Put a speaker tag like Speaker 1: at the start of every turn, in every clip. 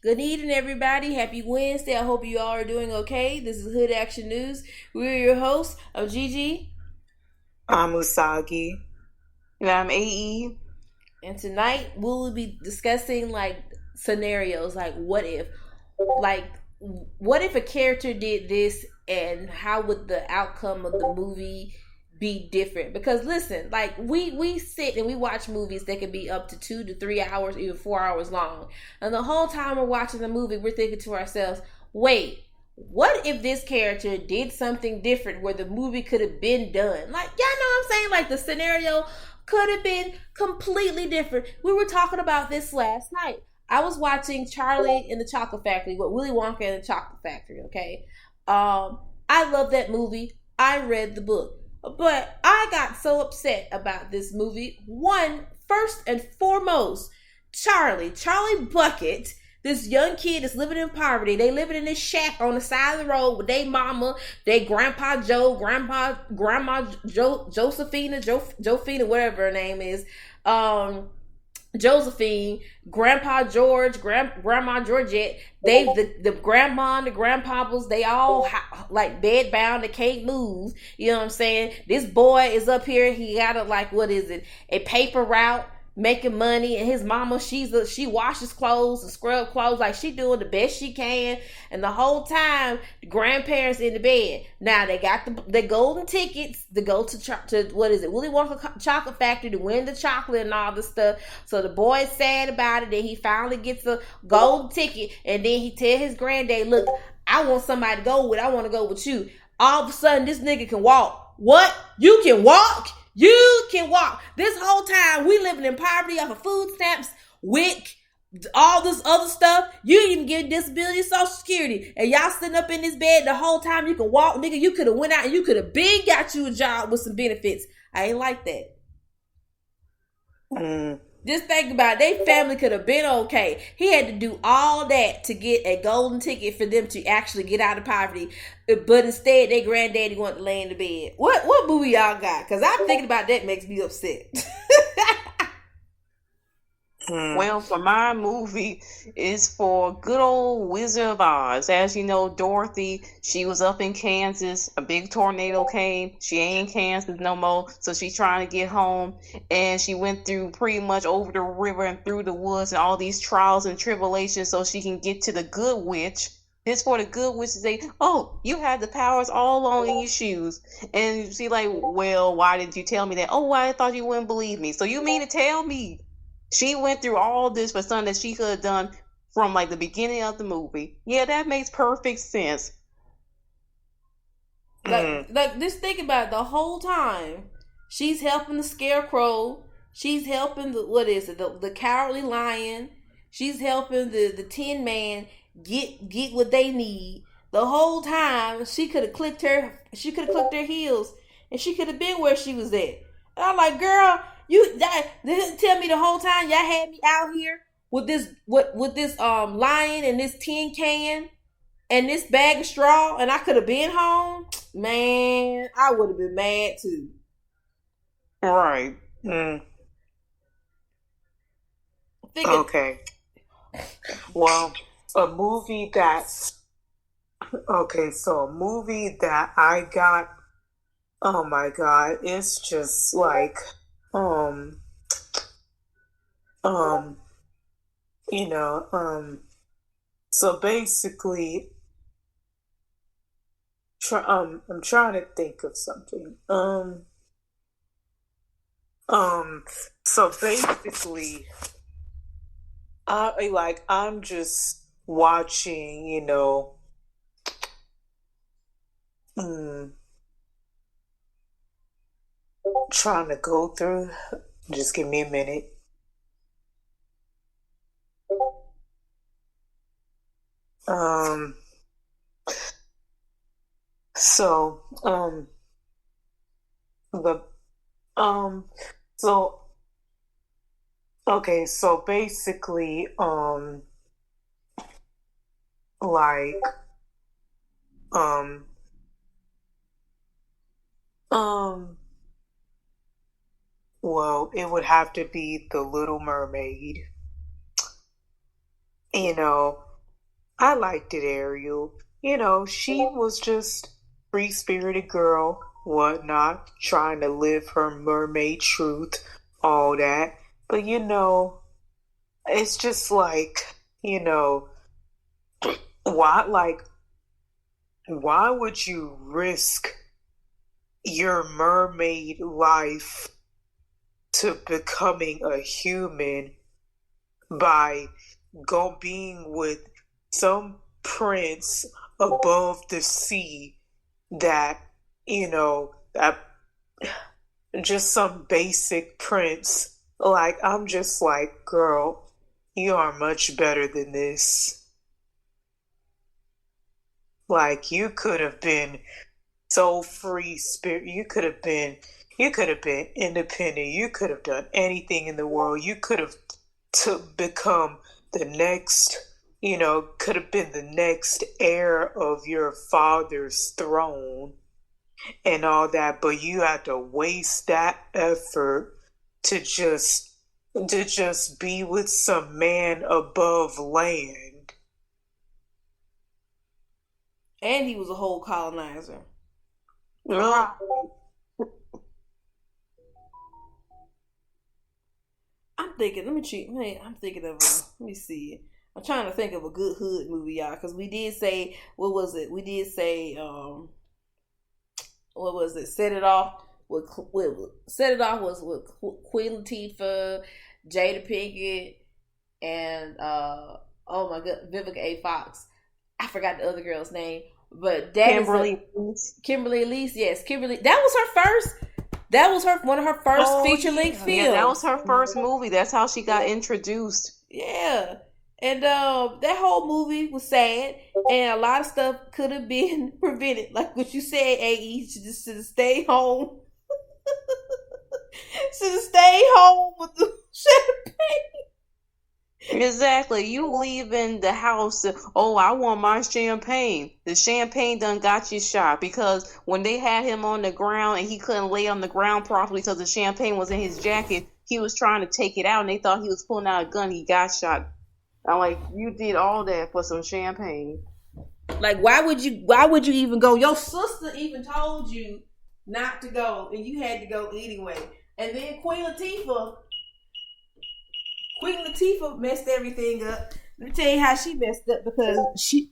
Speaker 1: Good evening, everybody. Happy Wednesday. I hope you all are doing okay. This is Hood Action News. We're your hosts. I'm Gigi.
Speaker 2: I'm Usagi.
Speaker 3: And I'm AE.
Speaker 1: And tonight we will be discussing like scenarios like like what if a character did this and how would the outcome of the movie be different? Because listen, like we sit and we watch movies that can be up to 2 to 3 hours, even 4 hours long. And the whole time we're watching the movie, we're thinking to ourselves, wait, what if this character did something different where the movie could have been done? Like, y'all know what I'm saying? Like the scenario could have been completely different. We were talking about this last night. I was watching Charlie in the Chocolate Factory with Willy Wonka and the Chocolate Factory, okay? I love that movie. I read the book. But I got so upset about this movie. One, first and foremost, Charlie Bucket, this young kid is living in poverty. They living in this shack on the side of the road with their mama, their grandpa Joe, grandma Josephina, whatever her name is. Josephine, Grandpa George, Grandma Georgette, the grandma and the grandpapas, they all like bed bound, they can't move. You know what I'm saying? This boy is up here, he got a paper route, making money, and his mama, she washes clothes and scrub clothes, like she doing the best she can. And the whole time the grandparents in the bed. Now they got the golden tickets to go to Willy Wonka Chocolate Factory to win the chocolate and all this stuff. So the boy's sad about it. Then he finally gets a golden ticket, and then he tell his granddad, look, I want somebody to go with. I want to go with you. All of a sudden this nigga can walk. What? You can walk? You can walk. This whole time we living in poverty off of food stamps, WIC, all this other stuff. You didn't even get disability, social security, and y'all sitting up in this bed the whole time. You can walk, nigga. You could have went out and you could have been got you a job with some benefits. I ain't like that. Just think about it. They family could have been okay. He had to do all that to get a golden ticket for them to actually get out of poverty. But instead, their granddaddy wanted to lay in the bed. What movie y'all got? Because I'm thinking about that makes me upset.
Speaker 3: Well, for my movie is for good old Wizard of Oz. As you know, Dorothy, she was up in Kansas. A big tornado came. She ain't in Kansas no more. So she's trying to get home. And she went through pretty much over the river and through the woods and all these trials and tribulations so she can get to the good witch. This for the good witch to say, oh, you have the powers all along in your shoes. And she like, well, why didn't you tell me that? Oh, I thought you wouldn't believe me. So you mean to tell me she went through all this for something that she could have done from like the beginning of the movie? Yeah, that makes perfect sense.
Speaker 1: Like just think about it, the whole time she's helping the scarecrow, she's helping the cowardly lion, she's helping the tin man get what they need. The whole time she could have clicked her heels and she could have been where she was at. And I'm like, girl, you tell me the whole time y'all had me out here with this lion and this tin can and this bag of straw, and I could have been home. Man, I would have been mad too.
Speaker 3: Right.
Speaker 2: Okay. Well, a movie that I got, oh my God, it's just like you know, so basically I'm trying to think of something. So basically I'm just watching, trying to go through. Just give me a minute. So, the so okay, so basically, like, um, um, well, it would have to be The Little Mermaid. You know, I liked it, Ariel. She was just free spirited girl, whatnot, trying to live her mermaid truth, all that. But it's just like, why why would you risk your mermaid life to becoming a human by being with some prince above the sea that that just some basic prince? Like, I'm just like, girl, you are much better than this. Like, you could have been so free spirit. You could have been independent. You could have done anything in the world. You could have to become the next, could have been the next heir of your father's throne and all that, but you had to waste that effort to just be with some man above land.
Speaker 1: And he was a whole colonizer.
Speaker 3: Right.
Speaker 1: I'm thinking. Let me cheat. I'm thinking of a. Let me see. I'm trying to think of a good hood movie, y'all, because we did say, what was it? We did say, what was it? Set It Off Set It Off was with Queen Latifah, Jada Pinkett, and oh my god, Vivica A. Fox. I forgot the other girl's name, but that Kimberly Elise. Yes, Kimberly. That was her first. That was one of her first feature length films.
Speaker 3: Yeah, that was her first movie. That's how she got introduced.
Speaker 1: Yeah. And that whole movie was sad, and a lot of stuff could have been prevented. Like what you said, AE, should have stayed home. Should have stayed home with the champagne.
Speaker 3: Exactly. You leaving the house, oh, I want my champagne. The champagne done got you shot, because when they had him on the ground and he couldn't lay on the ground properly because the champagne was in his jacket, he was trying to take it out and they thought he was pulling out a gun. He got shot. I'm like, you did all that for some champagne.
Speaker 1: Like, why would you even go? Your sister even told you not to go, and you had to go anyway. And then Queen Latifah messed everything up. Let me tell you how she messed up, because she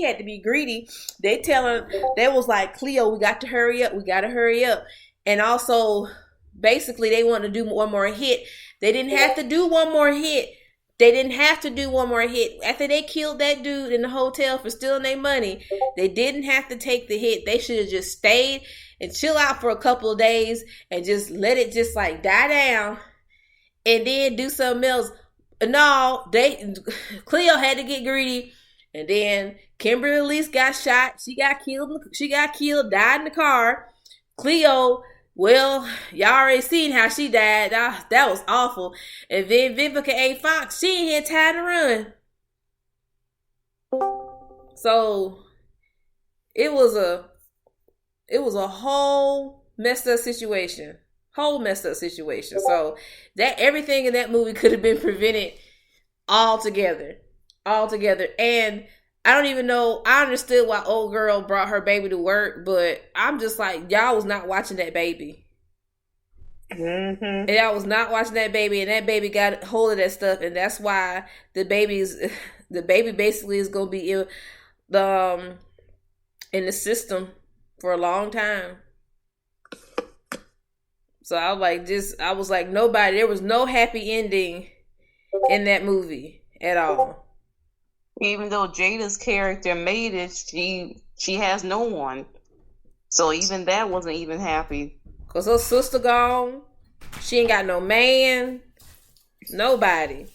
Speaker 1: had to be greedy. They was like, Cleo, we gotta hurry up. And also, basically, they wanted to do one more hit. They didn't have to do one more hit. After they killed that dude in the hotel for stealing their money, they didn't have to take the hit. They should have just stayed and chill out for a couple of days and just let it just like die down and then do something else. No, Cleo had to get greedy, and then Kimberly Elise got shot. She got killed, died in the car. Cleo, well, y'all already seen how she died. That was awful. And then Vivica A. Fox, she ain't had time to run. So it was a whole messed up situation. So that everything in that movie could have been prevented altogether. And I don't even know. I understood why old girl brought her baby to work, but I'm just like, y'all was not watching that baby.
Speaker 2: Mm-hmm.
Speaker 1: And y'all was not watching that baby, and that baby got hold of that stuff, and that's why the baby basically is gonna be in the system for a long time. So I was like, there was no happy ending in that movie at all.
Speaker 3: Even though Jada's character made it, she has no one. So even that wasn't even happy.
Speaker 1: Cause her sister gone. She ain't got no man. Nobody.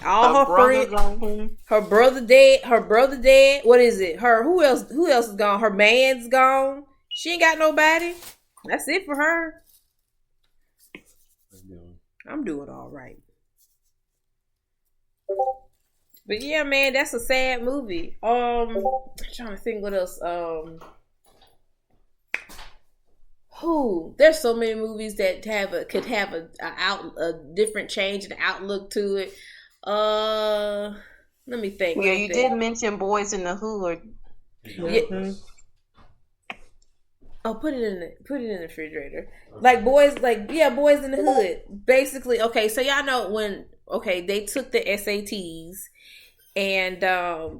Speaker 1: All her friends. Gone. Her brother dead. What is it? Who else is gone? Her man's gone. She ain't got nobody. That's it for her. I'm doing all right. But yeah, man, that's a sad movie. I'm trying to think what else. There's so many movies that could have a different change in outlook to it. Let me think.
Speaker 3: Yeah, you did mention Boys in the Hood.
Speaker 1: Yeah. Oh, put it in the refrigerator. Like Boys in the Hood. Basically, okay. So y'all know when they took the SATs, and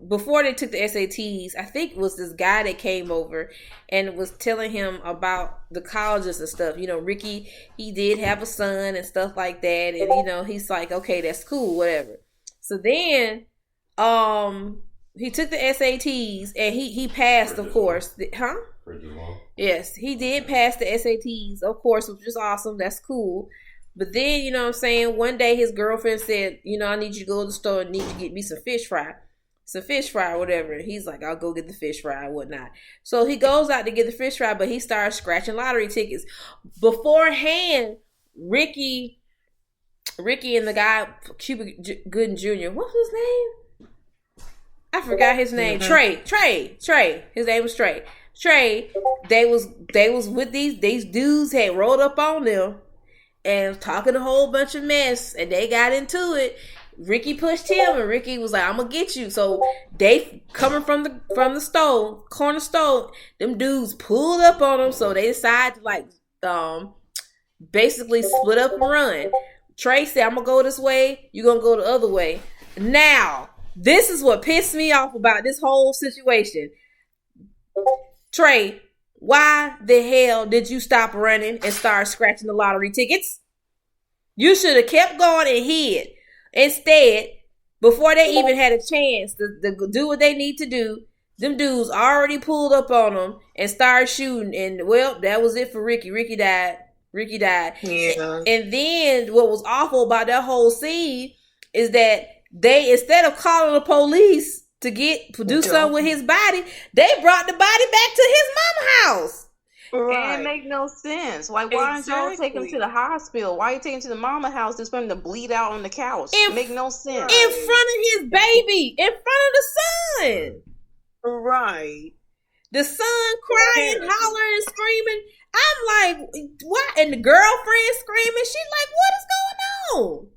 Speaker 1: before they took the SATs, I think it was this guy that came over and was telling him about the colleges and stuff. You know, Ricky, he did have a son and stuff like that, and you know, he's like, okay, that's cool, whatever. So then, he took the SATs and he passed, of course. Huh? Yes, he did pass the SATs, of course, which is awesome. That's cool. But then, you know what I'm saying, one day his girlfriend said, you know, I need you to go to the store and need you to get me some fish fry. Or whatever. And he's like, I'll go get the fish fry and whatnot. So he goes out to get the fish fry, but he starts scratching lottery tickets. Beforehand, Ricky and the guy, Cuba Gooding Jr., what was his name? I forgot his name. Trey. His name was Trey. They was with these dudes had rolled up on them and talking a whole bunch of mess, and they got into it. Ricky pushed him, and Ricky was like, I'm gonna get you. So they coming from the stove, corner stove, them dudes pulled up on them, so they decided to like basically split up and run. Trey said, I'm gonna go this way, you gonna go the other way. Now, this is what pissed me off about this whole situation. Trey, why the hell did you stop running and start scratching the lottery tickets? You should have kept going and hid. Instead, before they even had a chance to do what they need to do, them dudes already pulled up on them and started shooting. And, well, that was it for Ricky. Ricky died. Yeah. And then what was awful about that whole scene is that they, instead of calling the police to do something with his body, they brought the body back to his mama's house.
Speaker 3: Right. It make no sense. Like, why didn't y'all take him to the hospital? Why you take him to the mama house just for him to bleed out on the couch? It make no sense.
Speaker 1: In front of his baby. In front of the son.
Speaker 2: Right.
Speaker 1: The son crying, hollering, screaming. I'm like, what? And the girlfriend screaming. She's like, what is going on?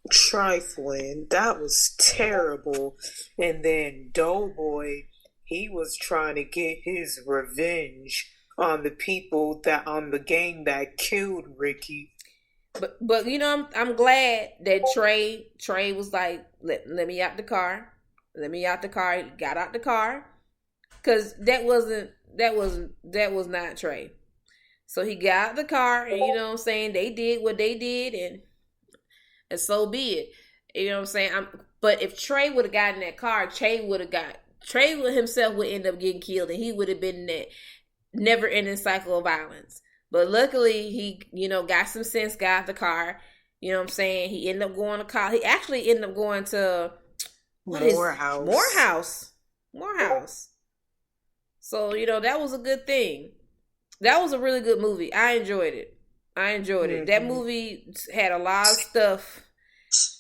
Speaker 2: Trifling. That was terrible. And then Doughboy, he was trying to get his revenge on the people on the gang that killed Ricky.
Speaker 1: But you know, I'm glad that Trey was like, let me out the car. Let me out the car. He got out the car. Cause that was not Trey. So he got out the car, and you know what I'm saying, they did what they did, and so be it. You know what I'm saying? But if Trey would have gotten in that car, Trey himself would end up getting killed, and he would have been in that never-ending cycle of violence. But luckily, he, you know, got some sense, got out the car. You know what I'm saying? He ended up going to college. He actually ended up going to Morehouse. So, you know, that was a good thing. That was a really good movie. I enjoyed it. Mm-hmm. That movie had a lot of stuff.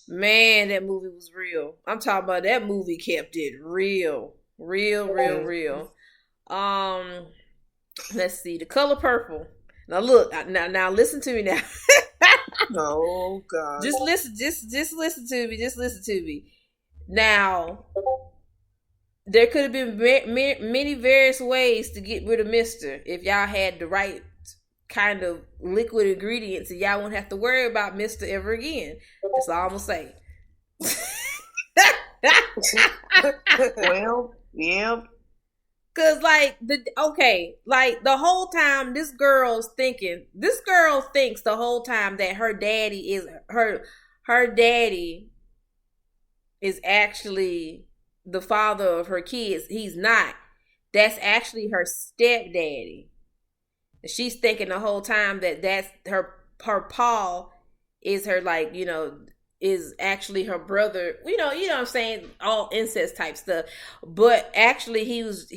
Speaker 1: Man, that movie was real. I'm talking about that movie kept it real. Real. Let's see. The Color Purple. Now look, now listen to me now.
Speaker 2: Oh God.
Speaker 1: Just listen to me. Now, there could have been many various ways to get rid of Mister if y'all had the right kind of liquid ingredients, and y'all won't have to worry about Mister ever again. That's all I'm gonna say.
Speaker 3: Well, yeah.
Speaker 1: Cause the whole time this girl thinks the whole time that her daddy is actually the father of her kids. He's not. That's actually her stepdaddy. She's thinking the whole time that that's her Paul is her, like, you know, is actually her brother. You know what I'm saying? All incest type stuff. But actually he was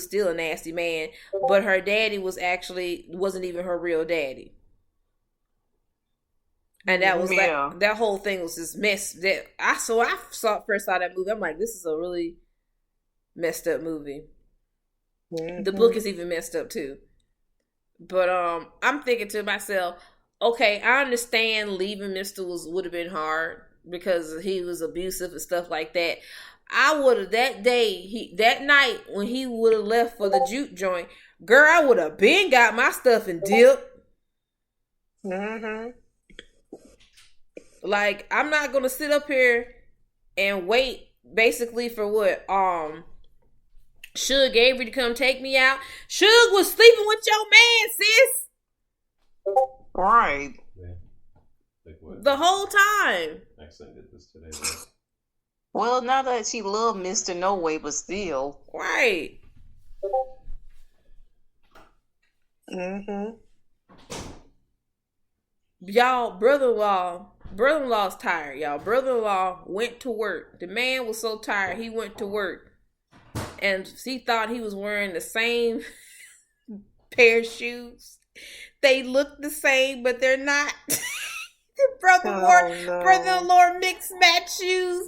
Speaker 1: still a nasty man. But her daddy wasn't even her real daddy. And that was like, that whole thing was this mess. First saw that movie, I'm like, this is a really messed up movie. Mm-hmm. The book is even messed up too. But I'm thinking to myself, okay, I understand leaving Mister would have been hard. because he was abusive and stuff like that. I would have that night when he would have left for the juke joint, girl, I would have been got my stuff and dipped.
Speaker 2: Mm-hmm.
Speaker 1: Like, I'm not gonna sit up here and wait basically for what Suge Avery to come take me out. Suge was sleeping with your man, sis.
Speaker 3: Right.
Speaker 4: Yeah.
Speaker 1: The whole time.
Speaker 4: Actually, I did this today. Though.
Speaker 3: Well, not that she loved Mr. No Way, but still.
Speaker 1: Right.
Speaker 2: Mm-hmm.
Speaker 1: Y'all, brother-in-law's tired, y'all. Brother-in-law went to work. The man was so tired, he went to work. And he thought he was wearing the same pair of shoes. They look the same, but they're not. Brother-in-law mixed match shoes.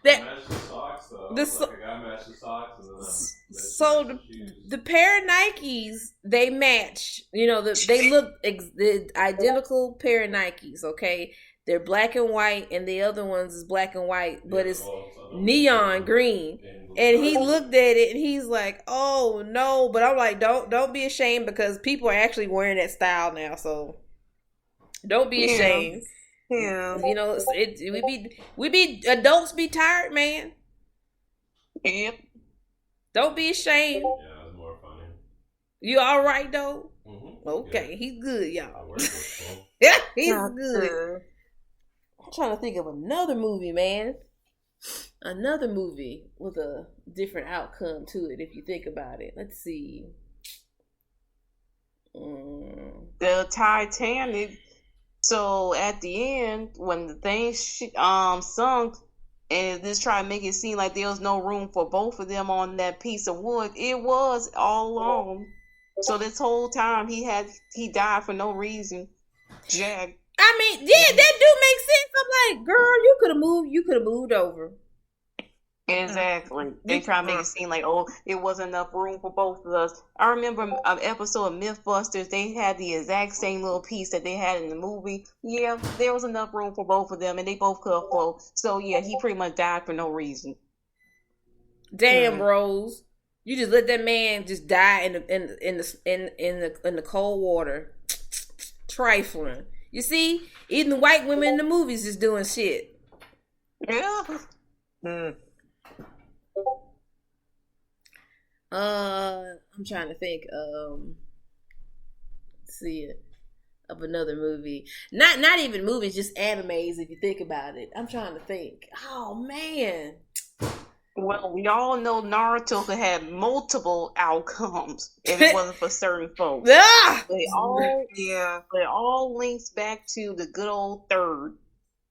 Speaker 4: Match the socks though. I got match the socks and then
Speaker 1: so the pair of Nikes, they match. You know, they look the identical pair of Nikes. Okay, they're black and white, and the other ones is black and white, but it's neon green. And he looked at it and he's like, "Oh no!" But I'm like, "Don't be ashamed because people are actually wearing that style now." So. Don't be ashamed.
Speaker 2: Yeah.
Speaker 1: You know, we be adults be tired, man.
Speaker 3: Yep.
Speaker 1: Don't be ashamed.
Speaker 4: Yeah, it was more funny.
Speaker 1: You all right though?
Speaker 4: Mm-hmm.
Speaker 1: Okay,
Speaker 4: yeah.
Speaker 1: He's good, y'all.
Speaker 4: Cool.
Speaker 1: Yeah, he's good. I'm trying to think of another movie, man. Another movie with a different outcome to it, if you think about it. Let's see.
Speaker 3: The Titanic. So at the end, when the thing sunk, and this tried to make it seem like there was no room for both of them on that piece of wood, it was all along. So this whole time he died for no reason. Jack.
Speaker 1: I mean, yeah, that do make sense. I'm like, girl, you could have moved over.
Speaker 3: Exactly. They try to make it seem like, oh, it wasn't enough room for both of us. I remember an episode of Mythbusters. They had the exact same little piece that they had in the movie. Yeah, there was enough room for both of them, and they both could float. So yeah, he pretty much died for no reason.
Speaker 1: Damn, Rose, you just let that man just die in the cold water. Trifling. You see, even the white women in the movies is doing shit.
Speaker 3: Yeah.
Speaker 1: I'm trying to think. Let's see of another movie. Not even movies, just animes. If you think about it, I'm trying to think. Oh man.
Speaker 3: Well, we all know Naruto could have multiple outcomes if it wasn't for certain folks. It all links back to the good old third.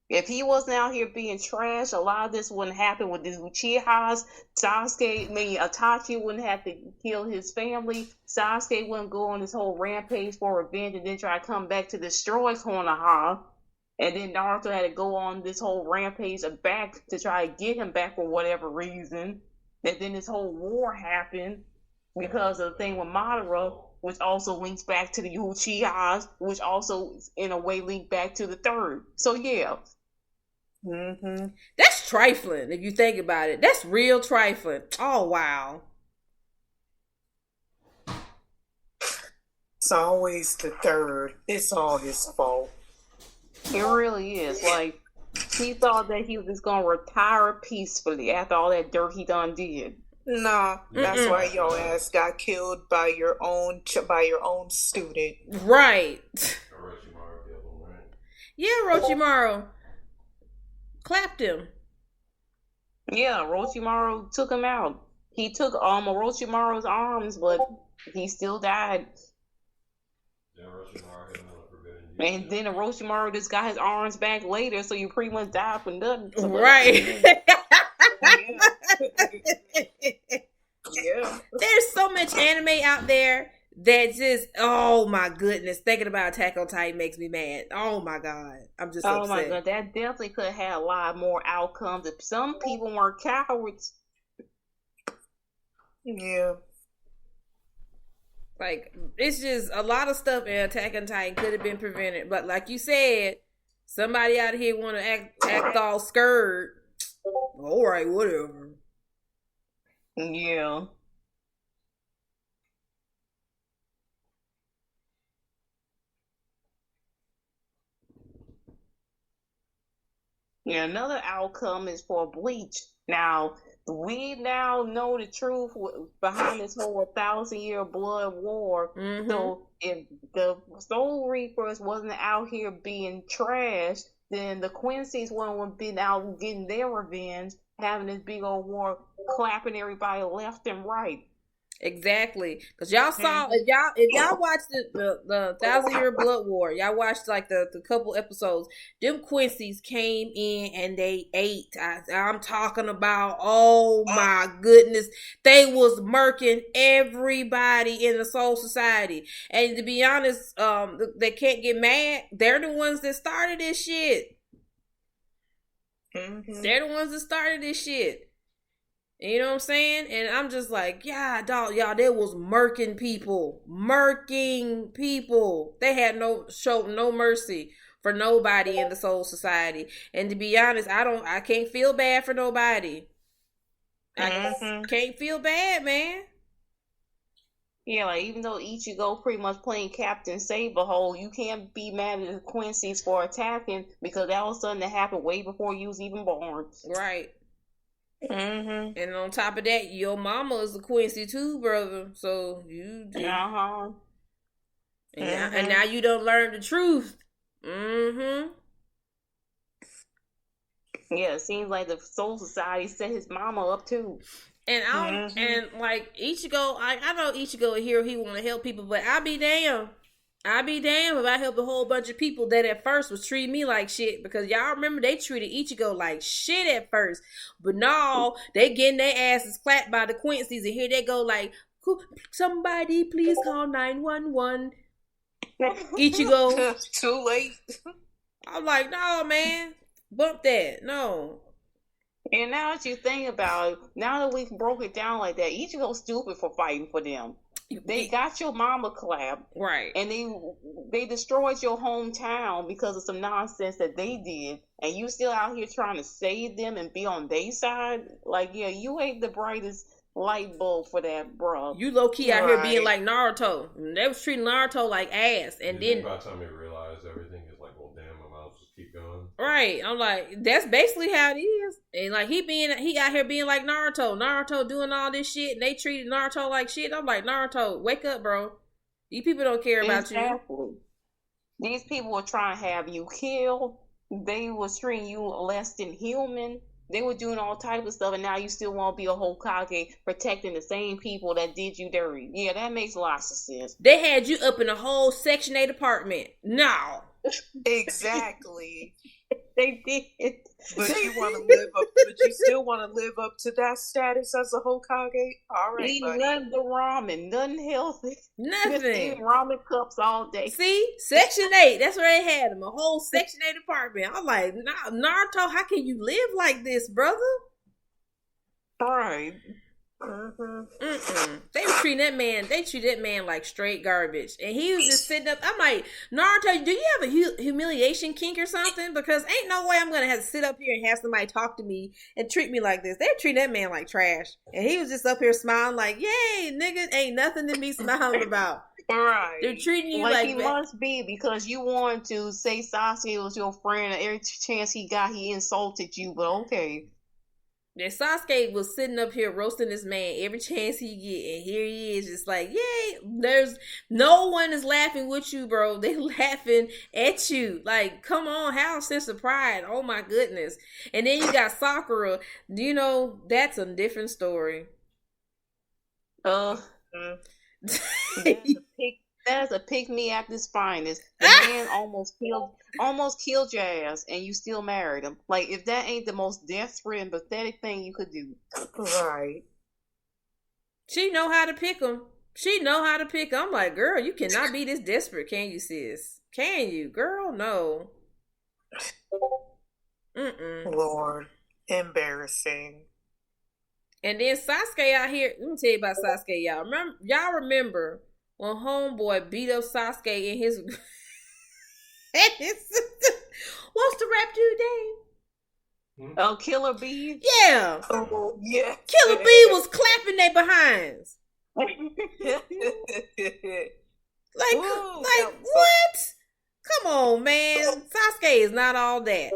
Speaker 3: If he wasn't out here being trash, a lot of this wouldn't happen with the Uchihas. Itachi wouldn't have to kill his family. Sasuke wouldn't go on this whole rampage for revenge and then try to come back to destroy Konoha. And then Naruto had to go on this whole rampage back to try to get him back for whatever reason. And then this whole war happened because of the thing with Madara, which also links back to the Uchihas, which also in a way linked back to the third. So yeah.
Speaker 2: Mm-hmm.
Speaker 1: That's trifling if you think about it. That's real trifling. Oh wow.
Speaker 2: It's always the third. It's all his fault.
Speaker 3: It really is. Like, he thought that he was just gonna retire peacefully after all that dirt he done did.
Speaker 2: No, that's why your ass got killed by your own student.
Speaker 1: Right.
Speaker 4: Orochimaru killed him, right?
Speaker 1: Yeah, Orochimaru clapped him.
Speaker 3: Yeah, Orochimaru took him out. He took Orochimaru's arms, but he still died.
Speaker 4: Yeah, Orochimaru hit him with a forbidden juice.
Speaker 3: And then Orochimaru just got his arms back later, so you pretty much died for nothing.
Speaker 1: Right.
Speaker 2: Yeah.
Speaker 1: There's so much anime out there that just, oh my goodness, thinking about Attack on Titan makes me mad. Oh my god, I'm just upset.
Speaker 3: Oh my god, that definitely could have had a lot more outcomes if some people weren't cowards.
Speaker 2: Yeah.
Speaker 1: Like, it's just a lot of stuff in Attack on Titan could have been prevented, but like you said, Somebody out here want to act all scared. All right, whatever.
Speaker 3: Yeah. Yeah, another outcome is for Bleach. Now, we now know the truth behind this whole 1,000-year blood war.
Speaker 1: Mm-hmm.
Speaker 3: So, if the Soul Reapers wasn't out here being trash, then the Quincy's one would been out getting their revenge, having this big old war, clapping everybody left and right.
Speaker 1: Exactly, because y'all saw if y'all watched the 1,000-year blood war, y'all watched like the couple episodes. Them Quincy's came in and they ate. I'm talking about, oh my goodness, they was murking everybody in the Soul Society. And to be honest, they can't get mad. They're the ones that started this shit. Mm-hmm. They're the ones that started this shit. You know what I'm saying? And I'm just like, yeah, dog, y'all, they was murking people. They had showed no mercy for nobody in the Soul Society. And to be honest, I can't feel bad for nobody. I can't feel bad, man.
Speaker 3: Yeah, like even though Ichigo pretty much playing Captain Saberhole, you can't be mad at the Quincy's for attacking because that was something that happened way before you was even born.
Speaker 1: Right. Mm-hmm. And on top of that, your mama is a Quincy too, brother. So you do. And now you don't learn the truth. Mm-hmm.
Speaker 3: Yeah, it seems like the Soul Society set his mama up too.
Speaker 1: And and like Ichigo, I know Ichigo here, he want to help people, but I'll be damned if I help a whole bunch of people that at first was treating me like shit, because y'all remember they treated Ichigo like shit at first, but no, they getting their asses clapped by the Quincy's, and here they go like, somebody please call 911. Ichigo,
Speaker 2: too late.
Speaker 1: I'm like, no man, bump that, no.
Speaker 3: And now that you think about it, now that we broke it down like that, Ichigo's stupid for fighting for them. They got your mama clapped,
Speaker 1: right?
Speaker 3: And they destroyed your hometown because of some nonsense that they did, and you still out here trying to save them and be on their side. Like, yeah, you ain't the brightest light bulb for that, bro.
Speaker 1: You low key out here being like Naruto. They was treating Naruto like ass, and then
Speaker 4: by the time they realized everything is like, well, damn, I might as well just keep going.
Speaker 1: Right, I'm like, that's basically how it is. And like he out here being like Naruto doing all this shit, and they treated Naruto like shit. I'm like, Naruto, wake up, bro. These people don't care about you.
Speaker 3: These people were trying to have you killed. They was treating you less than human. They were doing all type of stuff, and now you still want to be a Hokage protecting the same people that did you dirty. Yeah, that makes lots of sense.
Speaker 1: They had you up in a whole Section 8 apartment. No.
Speaker 2: Exactly.
Speaker 3: They did.
Speaker 2: But you want to live up, but you still want to live up to that status as a Hokage? All right,
Speaker 3: eat
Speaker 2: buddy.
Speaker 3: nothing but ramen, nothing healthy.
Speaker 1: Nothing.
Speaker 3: Just eating ramen cups all day.
Speaker 1: See? Section 8. That's where they had them. A whole Section 8 apartment. I'm like, Naruto, how can you live like this, brother?
Speaker 3: All right.
Speaker 1: They treat that man like straight garbage, and he was just sitting up. I'm like, Naruto, do you have a humiliation kink or something? Because ain't no way I'm gonna have to sit up here and have somebody talk to me and treat me like this. They treat that man like trash, and he was just up here smiling like, yay, nigga, ain't nothing to be smiling about.
Speaker 2: Right.
Speaker 1: They're treating you like
Speaker 3: he must be, because you wanted to say Sasuke was your friend, and every chance he got, he insulted you. But okay.
Speaker 1: And Sasuke was sitting up here roasting this man every chance he get, and here he is just like, yay, there's no one is laughing with you, bro. They laughing at you. Like, come on, have a sense of pride. Oh my goodness. And then you got Sakura. You know, that's a different story.
Speaker 3: That's a pick me at this finest. The man almost killed your ass, and you still married him. Like, if that ain't the most desperate and pathetic thing you could do.
Speaker 2: Right.
Speaker 1: She know how to pick him. I'm like, girl, you cannot be this desperate, can you, sis? Can you, girl? No.
Speaker 2: Lord, embarrassing.
Speaker 1: And then Sasuke out here. Let me tell you about Sasuke, y'all. Y'all remember when homeboy beat up Sasuke in his What's the rap dude name?
Speaker 3: Oh, Killer Bee.
Speaker 1: Yeah.
Speaker 2: Oh, yeah.
Speaker 1: Killer Bee was clapping their behinds. Like,
Speaker 2: Ooh,
Speaker 1: what? Come on, man. Sasuke is not all that.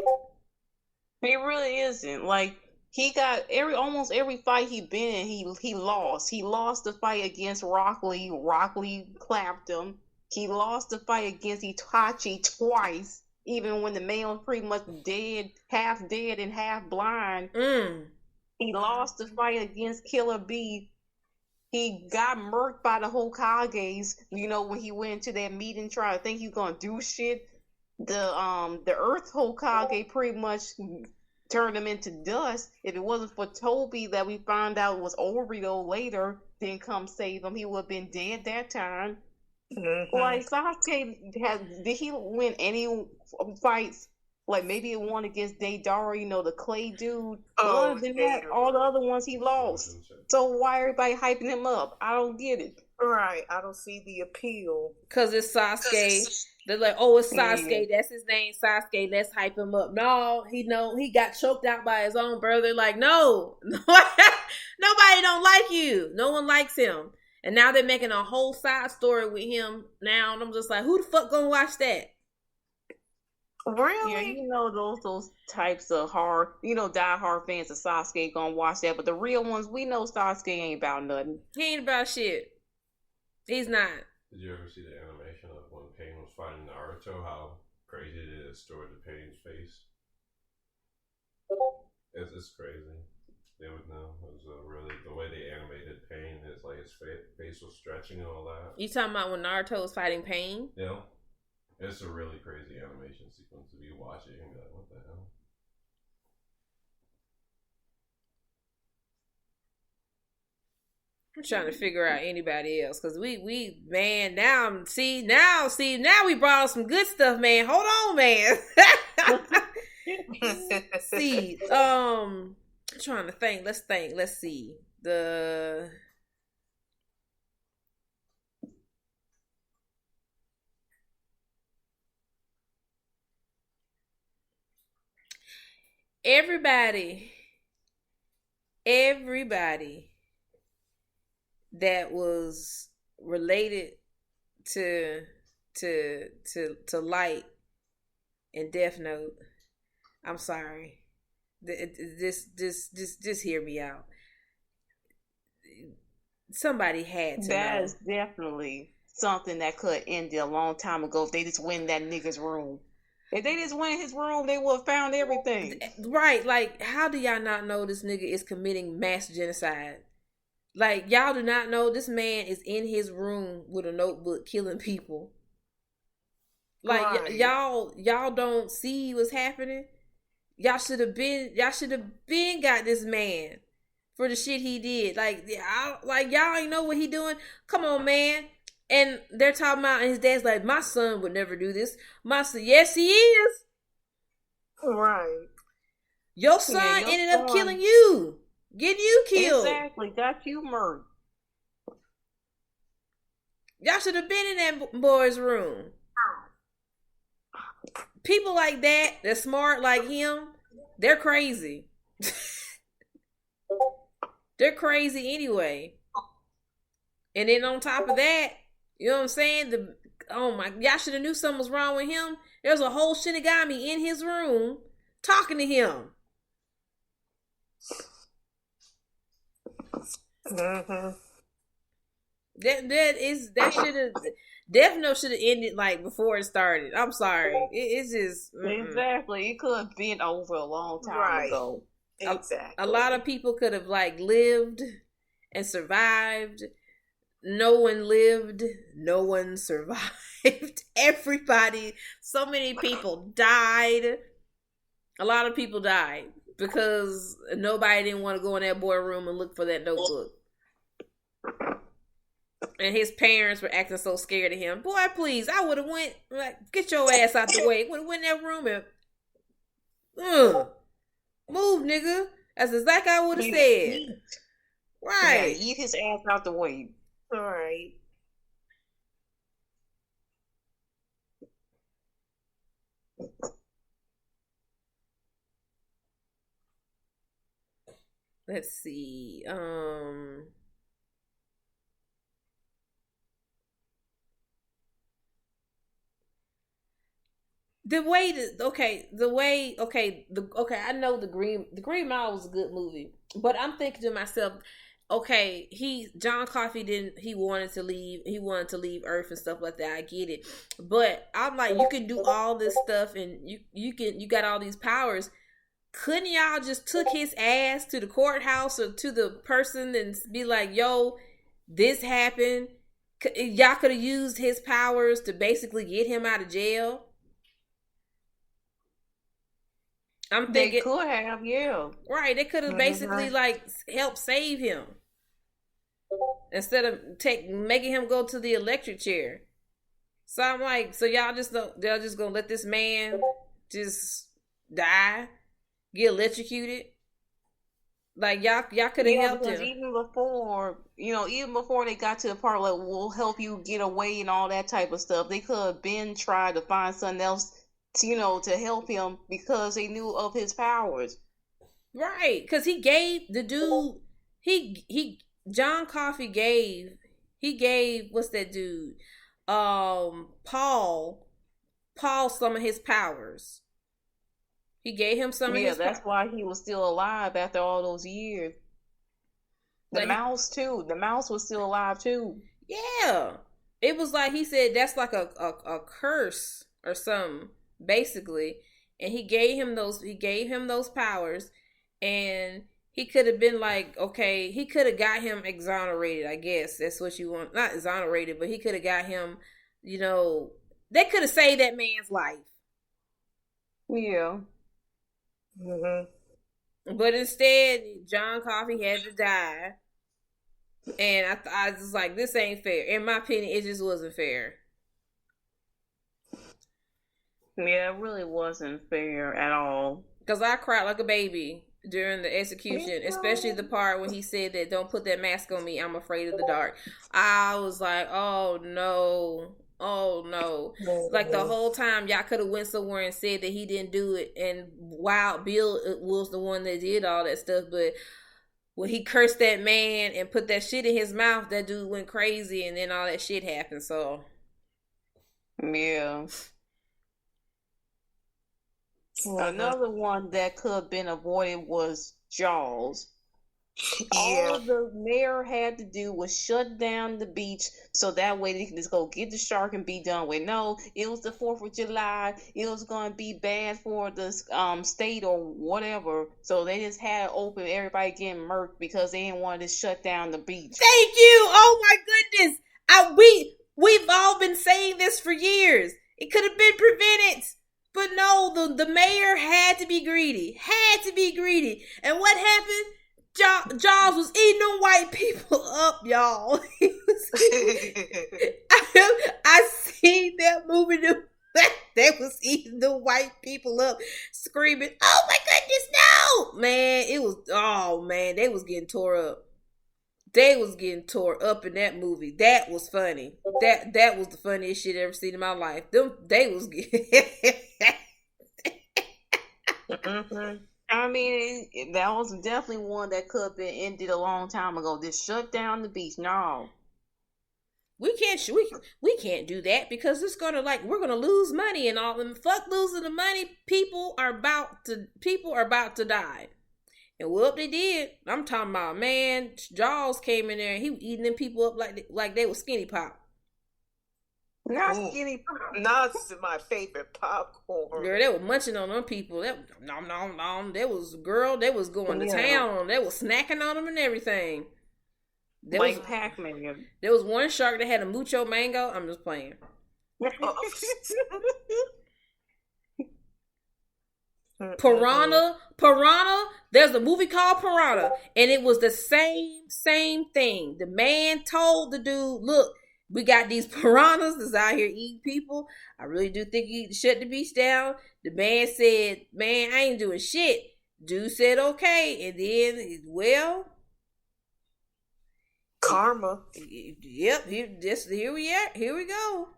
Speaker 3: He really isn't. Like, he got almost every fight he been in, he lost. He lost the fight against Rock Lee. Rock Lee clapped him. He lost the fight against Itachi twice, even when the man was pretty much dead and half blind. He lost the fight against Killer Bee. He got murked by the Hokages, when he went into that meeting trying to think he's gonna do shit. The Earth Hokage pretty much turned him into dust. If it wasn't for Toby that we found out was Oreo later, didn't come save him, he would have been dead that time. Like, Sasuke did he win any fights? Like, maybe one against Deidara, the clay dude. Other than that, all the other ones he lost. So why everybody hyping him up? I don't get it.
Speaker 2: Right, I don't see the appeal.
Speaker 1: Because it's Sasuke. They're like, oh, it's Sasuke. That's his name, Sasuke. Let's hype him up. No, he got choked out by his own brother. Like, no. Nobody don't like you. No one likes him. And now they're making a whole side story with him now. And I'm just like, who the fuck gonna watch that?
Speaker 2: Really?
Speaker 3: Yeah, those types of die-hard fans of Sasuke gonna watch that. But the real ones, we know Sasuke ain't about nothing.
Speaker 1: He ain't about shit. He's not.
Speaker 4: Did you ever see the animation of when Pain was fighting Naruto? How crazy it is stored the Pain's face. It's crazy. They would know. It was really the way they animated Pain. It's like his face was stretching and all that.
Speaker 1: You talking about when Naruto was fighting Pain?
Speaker 4: Yeah, it's a really crazy animation sequence. If you watch it, you're gonna be like, "What the hell?"
Speaker 1: I'm trying to figure out anybody else because man, now we brought up some good stuff, man. Hold on, man. See, I'm trying to think. Let's see. Everybody that was related to Light and Death Note. I'm sorry. Just hear me out. Somebody had to
Speaker 3: That
Speaker 1: know.
Speaker 3: is definitely something that could end a long time ago if they just went in that nigga's room. If they just went in his room, they would have found everything.
Speaker 1: Right, like, how do y'all not know this nigga is committing mass genocide? Like, y'all do not know this man is in his room with a notebook killing people. Like,
Speaker 2: right.
Speaker 1: y'all don't see what's happening. Y'all should have been got this man for the shit he did. Like y'all ain't know what he doing. Come on, man. And they're talking about, and his dad's like, my son would never do this. My son, yes, he is.
Speaker 2: Right.
Speaker 1: Your son ended up killing you. Getting you killed.
Speaker 3: Exactly. Got you murdered.
Speaker 1: Y'all should have been in that boy's room. People like that, they're smart like him, they're crazy. They're crazy anyway. And then on top of that, you know what I'm saying? Y'all should have knew something was wrong with him. There's a whole Shinigami in his room talking to him.
Speaker 2: Mm-hmm.
Speaker 1: That should have Death Note should have ended like before it started. I'm sorry. It's just
Speaker 3: exactly. It could have been over a long time ago.
Speaker 2: Exactly.
Speaker 1: A lot of people could have like lived and survived. No one lived. No one survived. Everybody. So many people died. A lot of people died because nobody didn't want to go in that boy room and look for that notebook. And his parents were acting so scared of him. Boy, please, I would have went, like, get your ass out the way. Would have went in that room and, move, nigga. That's exactly what I would have said. Right.
Speaker 3: Yeah, eat his ass out the way.
Speaker 2: All right.
Speaker 1: let's see. I know the Green Mile was a good movie, but I'm thinking to myself, okay, John Coffey didn't he wanted to leave Earth and stuff like that. I get it, but I'm like, you can do all this stuff and you got all these powers. Couldn't y'all just took his ass to the courthouse or to the person and be like, yo, this happened? Y'all could have used his powers to basically get him out of jail. I'm thinking
Speaker 3: They could have, yeah.
Speaker 1: right. They could have basically like helped save him instead of making him go to the electric chair. So I'm like, so y'all just gonna let this man just die, get electrocuted? Like y'all could have helped
Speaker 3: because
Speaker 1: him.
Speaker 3: even before they got to the part like we'll help you get away and all that type of stuff, they could have been tried to find something else to help him because they knew of his powers.
Speaker 1: Right, because he gave the dude John Coffey gave what's that dude? Paul some of his powers. He gave him some of his
Speaker 3: that's why he was still alive after all those years. The mouse too. The mouse was still alive too.
Speaker 1: Yeah. It was like he said that's like a curse or something, basically. And he gave him those powers, and he could have been like, okay, he could have got him exonerated, I guess. That's what you want. Not exonerated, but he could have got him, they could have saved that man's life.
Speaker 3: Yeah.
Speaker 2: Mm-hmm.
Speaker 1: But instead, John Coffey had to die. And I was just like, this ain't fair. In my opinion, it just wasn't fair.
Speaker 3: Yeah, it really wasn't fair at all.
Speaker 1: Because I cried like a baby during the execution, especially the part when he said that don't put that mask on me, I'm afraid of the dark. I was like, oh no. Like the whole time y'all could have went somewhere and said that he didn't do it, and Wild Bill was the one that did all that stuff. But when he cursed that man and put that shit in his mouth, that dude went crazy, and then all that shit happened. So
Speaker 3: yeah. Another one that could have been avoided was Jaws. All the mayor had to do was shut down the beach so that way they can just go get the shark and be done with. No, it was the 4th of July. It was going to be bad for the state or whatever. So they just had it open, everybody getting murked because they didn't want to shut down the beach.
Speaker 1: Thank you. Oh my goodness. We've all been saying this for years. It could have been prevented. But no, the mayor had to be greedy. And what happened? Jaws was eating them white people up, y'all. I seen that movie. They was eating the white people up, screaming, "Oh my goodness, no!" Man, they was getting tore up. They was getting tore up in that movie. That was funny. That was the funniest shit I ever seen in my life. They was getting.
Speaker 3: I mean, that was definitely one that could have been ended a long time ago. Just shut down the beach. No,
Speaker 1: we can't do that because it's gonna we're gonna lose money and all. And fuck losing the money. People are about to die. And what they did, I'm talking about, man. Jaws came in there and he was eating them people up like they were skinny pop.
Speaker 3: Not skinny pop.
Speaker 2: Not my favorite popcorn.
Speaker 1: Girl, they were munching on them people. Nom. They was going to town on them. They was snacking on them and everything.
Speaker 3: Like Pac-Man.
Speaker 1: There was one shark that had a mucho mango. I'm just playing. Piranha. There's a movie called Piranha, and it was the same thing. The man told the dude, "Look, we got these piranhas that's out here eating people. I really do think you need to shut the beach down." The man said, "Man, I ain't doing shit." Dude said, "Okay," and then,
Speaker 2: karma.
Speaker 1: Yep. Here we go.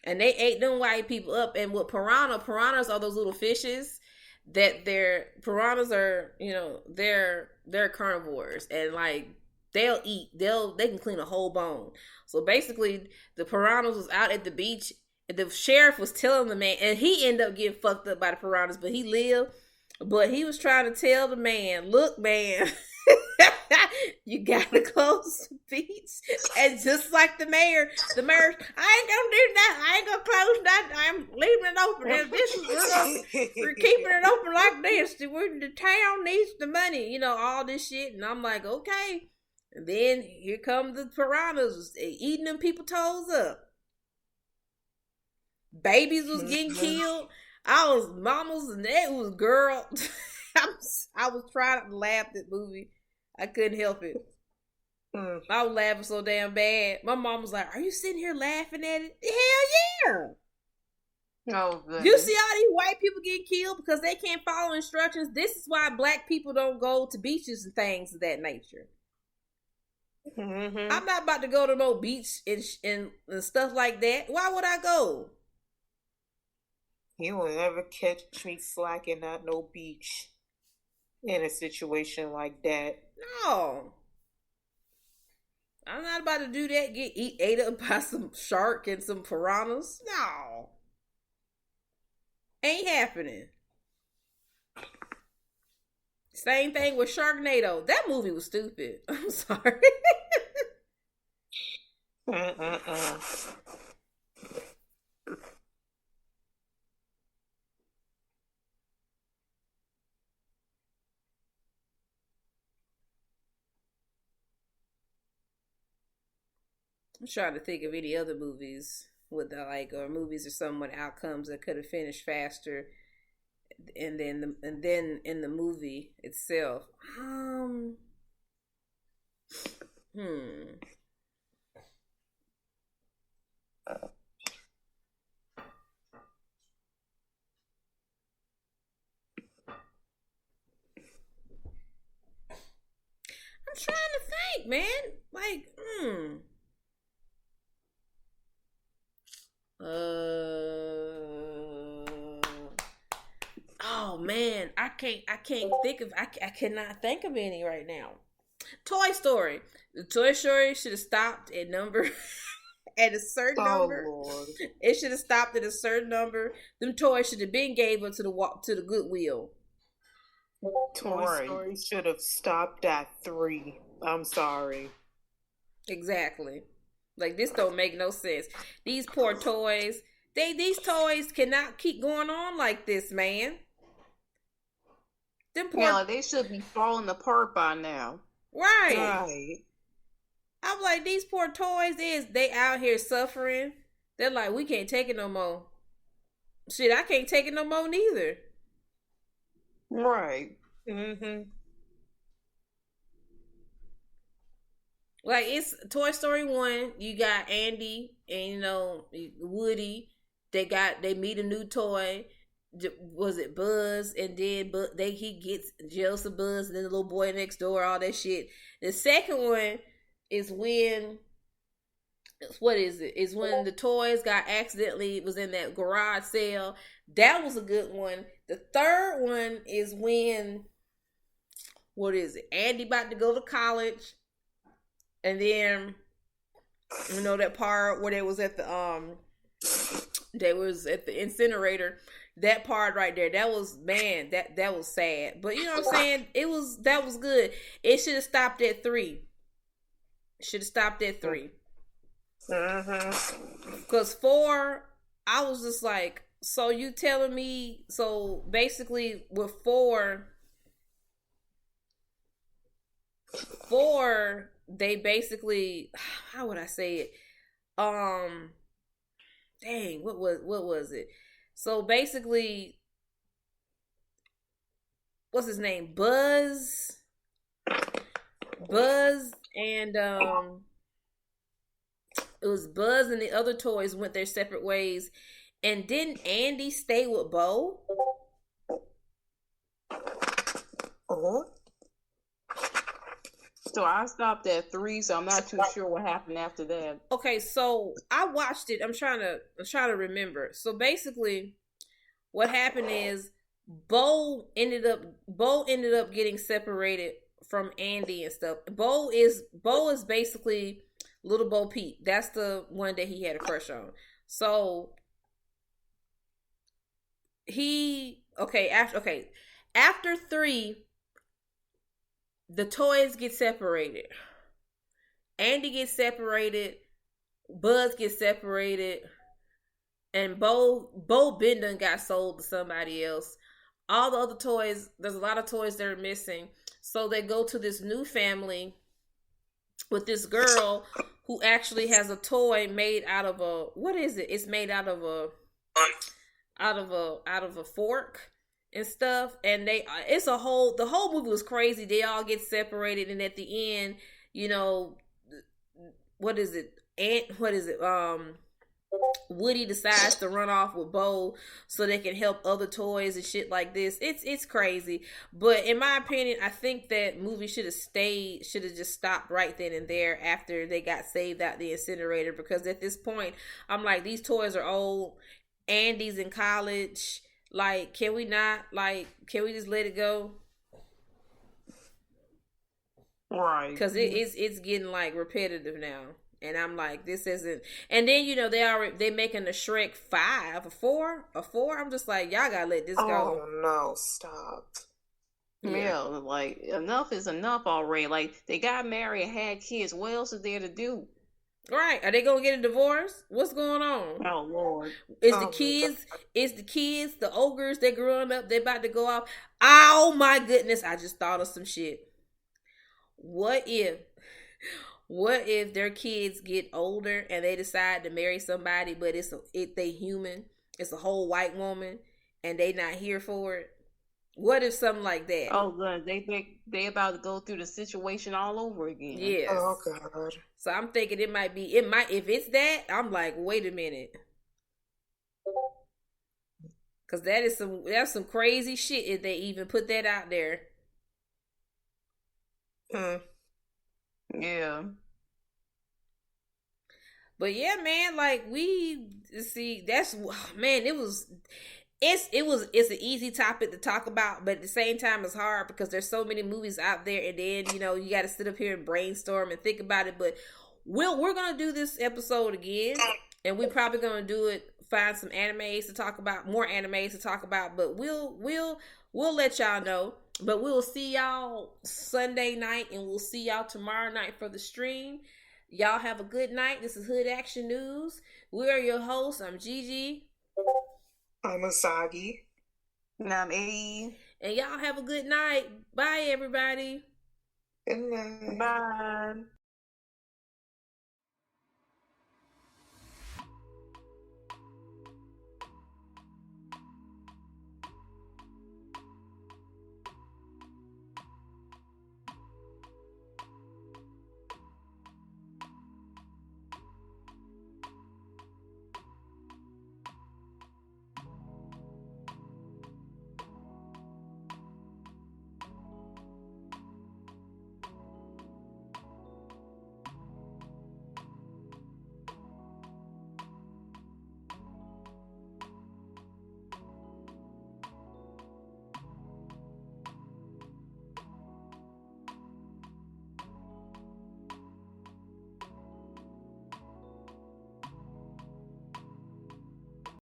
Speaker 1: And they ate them white people up. And with piranhas are those little fishes that their piranhas are, they're carnivores, and like they can clean a whole bone. So basically, the piranhas was out at the beach, and the sheriff was telling the man, and he ended up getting fucked up by the piranhas, but he lived. But he was trying to tell the man, look, man, you gotta close the beach. And just like the mayor, I ain't gonna do that. I ain't gonna close that. I'm leaving it open. We're keeping it open like this. The town needs the money, all this shit. And I'm like, okay. And then here come the piranhas eating them people toes up. Babies was getting killed. I was mamas and it was girl. I was trying to laugh at that movie. I couldn't help it. I was laughing so damn bad. My mom was like, "Are you sitting here laughing at it?" Hell yeah!
Speaker 3: Oh, good.
Speaker 1: You see all these white people getting killed because they can't follow instructions. This is why black people don't go to beaches and things of that nature. I'm not about to go to no beach and stuff like that. Why would I go?
Speaker 2: You will never catch me slacking at no beach in a situation like that.
Speaker 1: No. I'm not about to do that. Get ate up by some shark and some piranhas. No. Ain't happening. Same thing with Sharknado. That movie was stupid. I'm sorry. I'm trying to think of any other movies with or movies or some with outcomes that could have finished faster, and then in the movie itself. I'm trying to think, man. Like, oh man, I cannot think of any right now. Toy Story. The Toy Story should have stopped at number at a certain number.
Speaker 2: Lord.
Speaker 1: It should have stopped at a certain number. Them toys should have been gave up to the Goodwill.
Speaker 2: Toy Story should have stopped at 3. I'm sorry.
Speaker 1: Exactly. Like, this don't make no sense. These poor toys. These toys cannot keep going on like this, man.
Speaker 3: They should be falling apart by now.
Speaker 1: Right. I'm like, these poor toys they out here suffering. They're like, we can't take it no more. Shit, I can't take it no more neither.
Speaker 3: Right.
Speaker 1: Like, it's Toy Story 1, you got Andy and, Woody. They meet a new toy. Was it Buzz? And then he gets jealous of Buzz, and then the little boy next door, all that shit. The second one is when, what is it? Is when the toys was in that garage sale. That was a good one. The third one is when, what is it? Andy about to go to college. And then, that part where they was at the incinerator. That part right there, that was, man, that was sad. But you know what I'm saying? That was good. It should have stopped at 3. Should have stopped at 3. Because 4, I was just like, so you telling me? So basically, with 4, they basically, how would I say it? Dang, what was it? So basically, what's his name? Buzz and it was Buzz and the other toys went their separate ways. And didn't Andy stay with Bo?
Speaker 3: So I stopped at 3, so I'm not too sure what happened after that.
Speaker 1: Okay, so I watched it. I'm trying to remember. So basically, what happened is Bo ended up getting separated from Andy and stuff. Bo is basically little Bo Peep. That's the one that he had a crush on. So after 3, the toys get separated. Andy gets separated, Buzz gets separated, and Bo Benden got sold to somebody else. All the other toys, there's a lot of toys that are missing. So they go to this new family with this girl who actually has a toy made out of a, what is it? It's made out of a fork and stuff. And the whole movie was crazy. They all get separated, and at the end, you know, what is it? Woody decides to run off with Bo so they can help other toys and shit like this. It's crazy. But in my opinion, I think that movie should have just stopped right then and there after they got saved out the incinerator, because at this point, I'm like, these toys are old. Andy's in college. Like, can we just let it go?
Speaker 3: Right.
Speaker 1: Because it's getting like repetitive now. And I'm like, this isn't. And then they making a Shrek 5, a 4. I'm just like, y'all gotta let this go.
Speaker 2: Oh no, stop.
Speaker 3: Yeah, like enough is enough already. Like they got married and had kids. What else is there to do?
Speaker 1: Right? Are they gonna get a divorce? What's going on?
Speaker 3: Oh Lord!
Speaker 1: Is the kids, the ogres, they growing up? They about to go off. Oh my goodness! I just thought of some shit. What if their kids get older and they decide to marry somebody, but they human? It's a whole white woman, and they not here for it. What if something like that?
Speaker 3: Oh, good. They about to go through the situation all over again.
Speaker 1: Yes.
Speaker 2: Oh God.
Speaker 1: So I'm thinking it might if it's that, I'm like, wait a minute. Cause that's some crazy shit if they even put that out there.
Speaker 3: Yeah.
Speaker 1: But yeah, man, like it's an easy topic to talk about, but at the same time it's hard because there's so many movies out there, and then you got to sit up here and brainstorm and think about it. But we're gonna do this episode again, and we're probably gonna do it, find some animes to talk about, more animes to talk about, but we'll let y'all know. But we'll see y'all Sunday night, and we'll see y'all tomorrow night for the stream. Y'all have a good night. This is Hood Action News. We are your hosts. I'm Gigi.
Speaker 2: I'm Asagi.
Speaker 3: And I'm Eddie.
Speaker 1: And y'all have a good night. Bye, everybody.
Speaker 2: Good night.
Speaker 3: Bye.